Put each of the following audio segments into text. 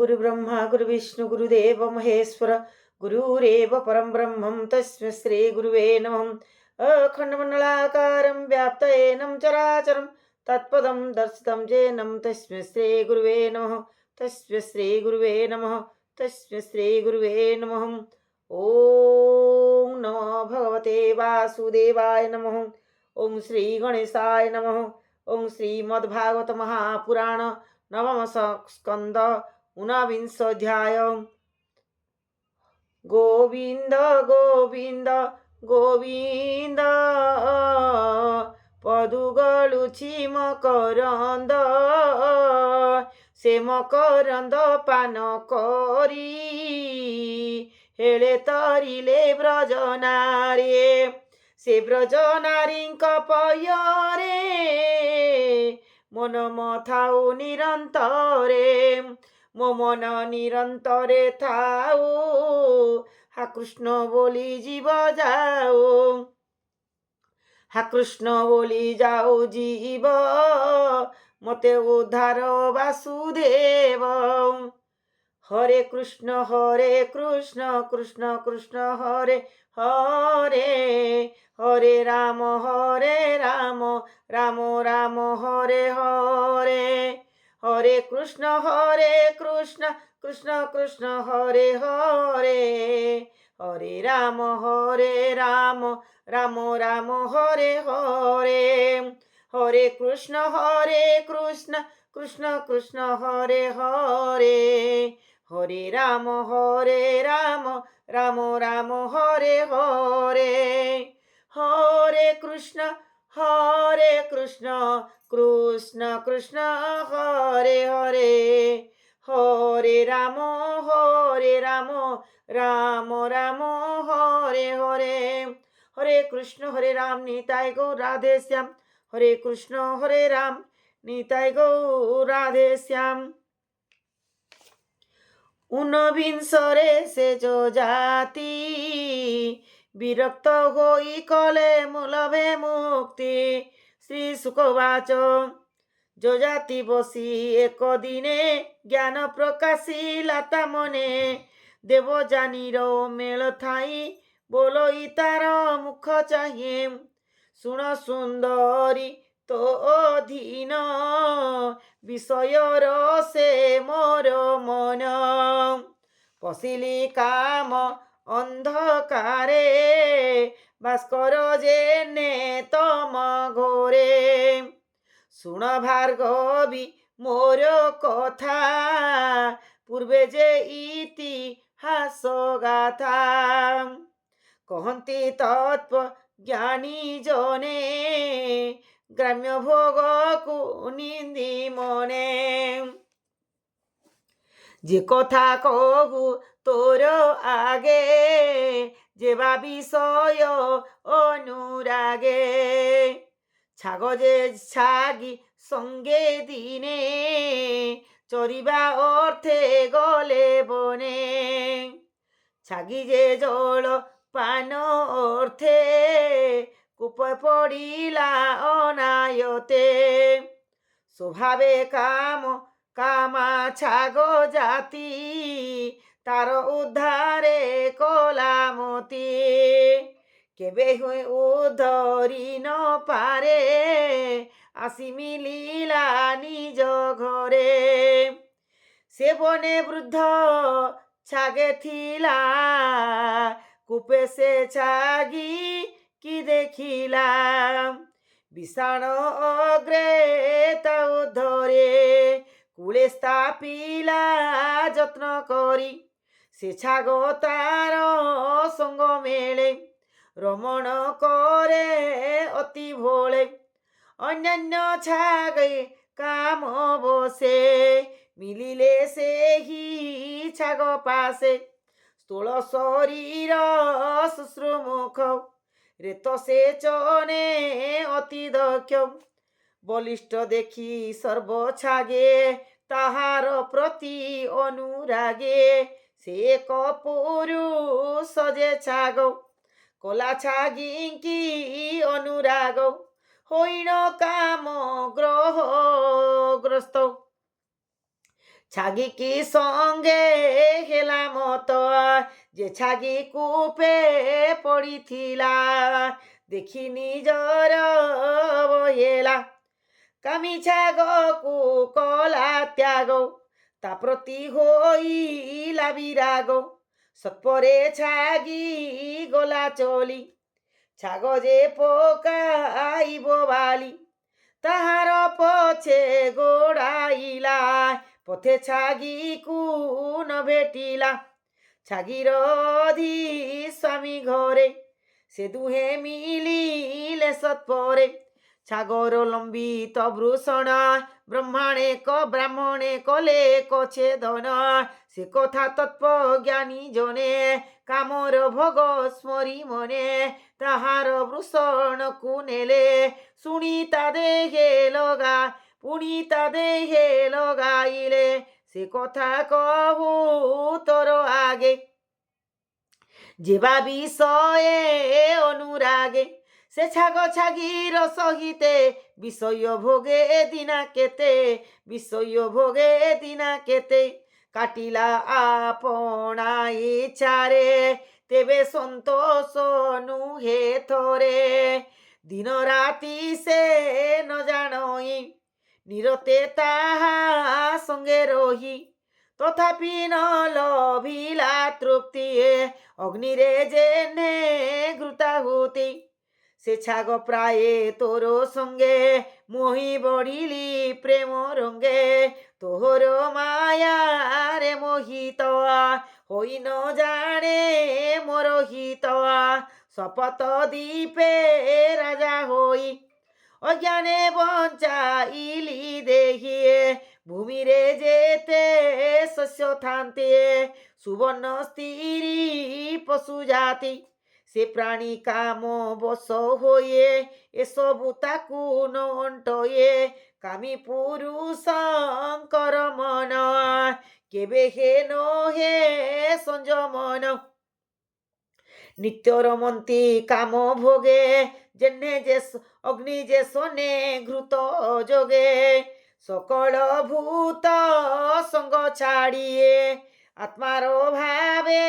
गुरुब्रह्मा गुरुविष्णु गुरुदेव महेश्वर गुरुरेव परं ब्रह्मं तस्मै श्री गुरुवे नमः। अखण्डमण्डलाकारं व्याप्तयेनं चराचरं तत्पदं दर्शितं येनं तस्मै श्री गुरुवे नमः। तस्मै श्री गुरुवे नमः। तस्मै श्री गुरुवे नमः। ॐ नमो भगवते वासुदेवाय नमः। ओं श्री गणेशाय नमः। ओं श्रीमद्भागवत महापुराण नवम स्कंद ऊनविंशोऽध्याय। गोविंद गोविंद गोविंद पदुगलुछि मकरंद से मकरंद पान करी हेले तरिले ब्रजनारी से ब्रजनारीଙ୍କ पୟରେ मन मथाउ निरंतरे मो मन निरंतरे थाओ हा कृष्ण बोली जीव जाओ हा कृष्ण बोली जाओ जीव मते उद्धार वासुदेव। हरे कृष्ण कृष्ण कृष्ण हरे हरे हरे राम राम राम हरे हरे हरे कृष्ण कृष्ण कृष्ण हरे हरे हरे राम राम हरे हरे हरे कृष्ण कृष्ण कृष्ण हरे हरे हरे राम राम हरे हरे हरे कृष्ण कृष्ण कृष्ण हरे हरे हरे राम राम हरे हरे हरे कृष्ण हरे राम निताय गौ राधे श्याम। हरे कृष्ण हरे राम निताय गौ राधे श्याम। ऊनविंशरे से जो जाति विरक्त होई कले मूलभे मुक्ति। श्री सुखवाच जो जाति बसी एक दिने ज्ञान प्रकाशिला ता मने देव जानीर मेल थाई बोलो तार मुख चाहिए सुन सुंदरी तो अधीन विषयर से मोर मन पशिली काम अंधकारे भास्कर जेने तम घोरे सुन भार्गवी मोर कथा पूर्वे जे इतिहास गाथा कहती तत्व ज्ञानी जने ग्राम्य भोग को निंदी मने जे कथा कहू तोर आगे जेबा विषय अनुरागे छाग जे छागी संगे दिने चरिबा अर्थे गले बने छागी जे जल पान अर्थे कूप पड़िला अनायते स्वभावे काम कामा छाग जाति तार उद्धारे कलामती केबे हुए उद्धरी न पारे आसी मिलिला निज घरे से बने वृद्ध छागे थिला कूपे से छागी की देखिला विषाण अग्रे ताऊ धरे कूले स्थापिला যত্ন करी से छाग तार संग मेले रमण करे अति भोले अन्यान्य छागे काम बसे मिलिले से ही छाग पासे स्थूल शरीर शुश्रुमुख रेत से चने अति दक्ष बलिष्ठ देखी सर्व छागे ताहार प्रति अनुरागे से कपुरुष जे छाग कला छागी की अनुराग होइण काम ग्रह ग्रस्त ছাগিকি সঙ্গে হেলা মত যে ছাগি কূপে পড়িথিলা দেখি নিজর অবহেলা কামি ছাগକୁ কলা ত্যাগ তা প্রতি হইলা বিরাগ সৎপরে ছাগি গলা চলি ছাগ যে পকাইব বালি তাহার পছে গোড়াইলা পথে ছাগিକୁ ন ভেটিলা ছাগির অধি স্বামী ঘরে সে দুহে মিলিলে সৎপরে ছাগর লম্বিত ভূষণ ব্রাহ্মণে কলে কছে ধন সে কথা তত্ত্বজ্ঞানী জনে কামর ভোগ স্মরি মনে তাহার ভূষণকু নেলে শুনি তা দেহে লগা পুনি তা দেহে লগাইলে সে কথা কহু তোর আগে যেবা বিষয়ে অনুরাগে সে ছাগ ছাগির সহিতে বিষয় ভোগে দিনা কেতে বিষয় ভোগে দিনা কেতে কাটিলা আপনা ইচ্ছারে তেবে সন্তোষ নুহে থরে দিন রাতি সে ন জানই নিরতে তাহা সঙ্গে রহি তথাপি ন লভিলা তৃপ্তি অগ্নিরে জেনে ঘৃতাহুতি সে ছাগ প্রায়ে তোর সঙ্গে মোহি বড়িলি প্রেম রঙ্গে তোর মায়ারে মোহিত হই ন জানে মোর হিত শপথ দীপে রাজা হই অজ্ঞানে বঞ্চাইলি দেখিয়ে ভূমিরে যেতে শস্য থান্তে সুবর্ণ স্ত্রী পশু জাতি সে প্রাণী কাম বশ হয়ে এসবু তাকু নন্টয়ে কামি পুরুষঙ্কর মন কেবে হে নহে সংযমন নিত্য রমন্তি কাম ভোগে যেনে যে অগ্নি যে শোনে ঘৃত যোগে সকল ভূত সঙ্গ ছাড়িয়ে আত্মার ভাবে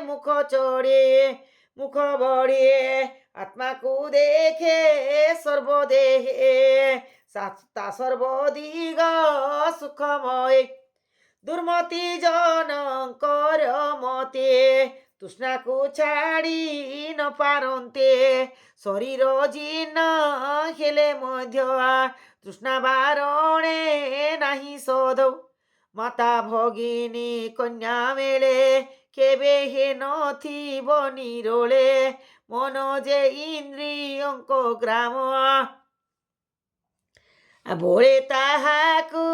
মুখ চড়িয়ে মুখ বড়িয়ে আত্মাকু দেখে সর্বদেহে তা সর্বদিগ সুখময় দুর্মতি জনকর মতে তৃষ্ণাকু ছাড়ি ন পারন্তে শরীর জীর্ণ হেলে মধ্য তৃষ্ণা বারণে নাহি শোধ মাতা ভগিনী কন্যা মেলে কেবে হে নথিব নিরোলে মন যে ইন্দ্রিয়ঙ্ক গ্রাম বলে তাহাকু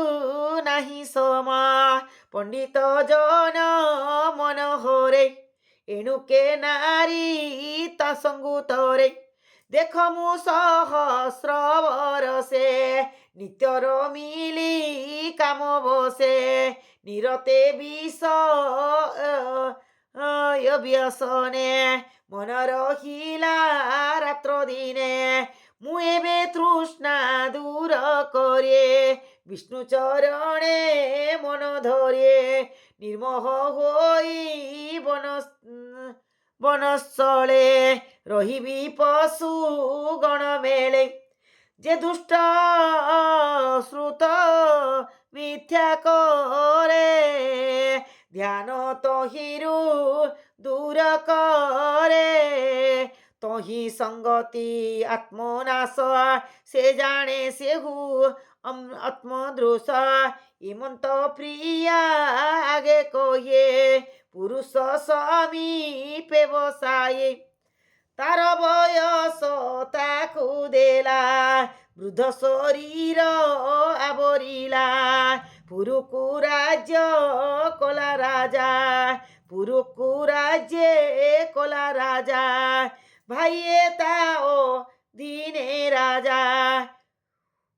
নাহি সমা পণ্ডিত জন মনোহরে এণুকে নারী তা সঙ্গুতরে দেখ মু সহস্র বরসে নিত্যর মিলি কাম বসে নিরতে ব্যসনে মন রহিলা রাত্র দিনে মু এবে তৃষ্ণা দূর করে বিষ্ণু চরণে মন ধরে নির্মোহ হই বনস্থলে রহিবি পশু গণ মেলে যে দুষ্ট শ্রুত মিথ্যা করে ধ্যান তহিরু দূর করে তহি সঙ্গতি আত্মনাশ সে জানে সেহু আত্মদৃশ ইমন্ত প্রিয়া আগে কহে পুরুষ সমীপে বসায়ে তার বয়স তাকু দেলা বৃদ্ধ শরীর আবরিলা পুরুকু রাজ্য কলা রাজা পুরুকু রাজ্যে কলা রাজা ভাইয়ে তাও দিনে রাজা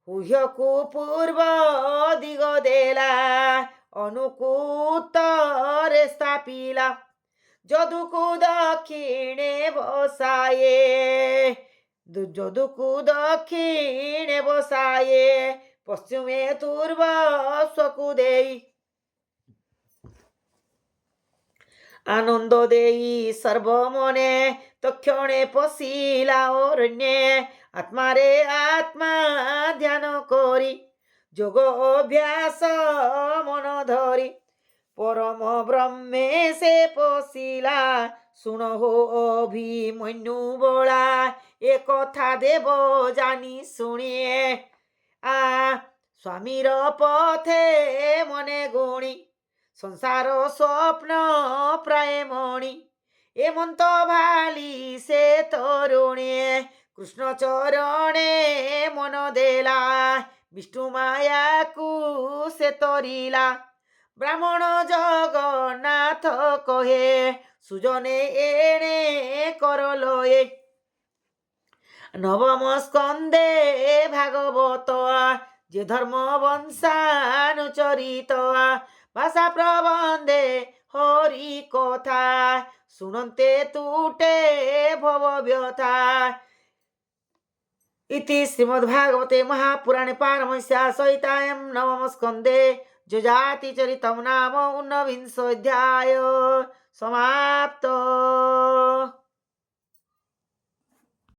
হুহ্যকু পূর্ব দিগ দেলা অনুকূতরে স্থাপিলা যদুকু দক্ষিণে বসায়ে যদুকু দক্ষিণে বসায়ে পশ্চিমে পূর্ব সকু দেই আনন্দ দেই সর্বমনে তক্ষণে পশিলা অরণ্যে আত্মারে আত্মা ধ্যান করি যোগ অভ্যাস মন ধরি পরম ব্রহ্মে সে পশিলা শুনহো অভিমন্যু বলা এ কথা দেব জানি শুনিয়ে স্বামীর পথে মনে গুণী সংসার স্বপ্ন প্রায় মণি এমন্ত ভালি সে তরুণে কৃষ্ণ চরণে মন দেলা বিষ্ণু মায়াকু সে তরিলা ব্রাহ্মণ জগন্নাথ কহে সুজনে এনে করলয়ে নবম স্কন্ধে ভাগবত যে ধর্ম বংশানুচরিত ভাষা প্রবন্ধে হরি কথা শুনন্তে তুটে ভব ব্যথা इति श्रीमद्भागवते महापुराणे पारमहंस्यां संहितायां नवम स्कन्धे जजाति चरितं नाम ऊनविंशोऽध्याय समाप्तो।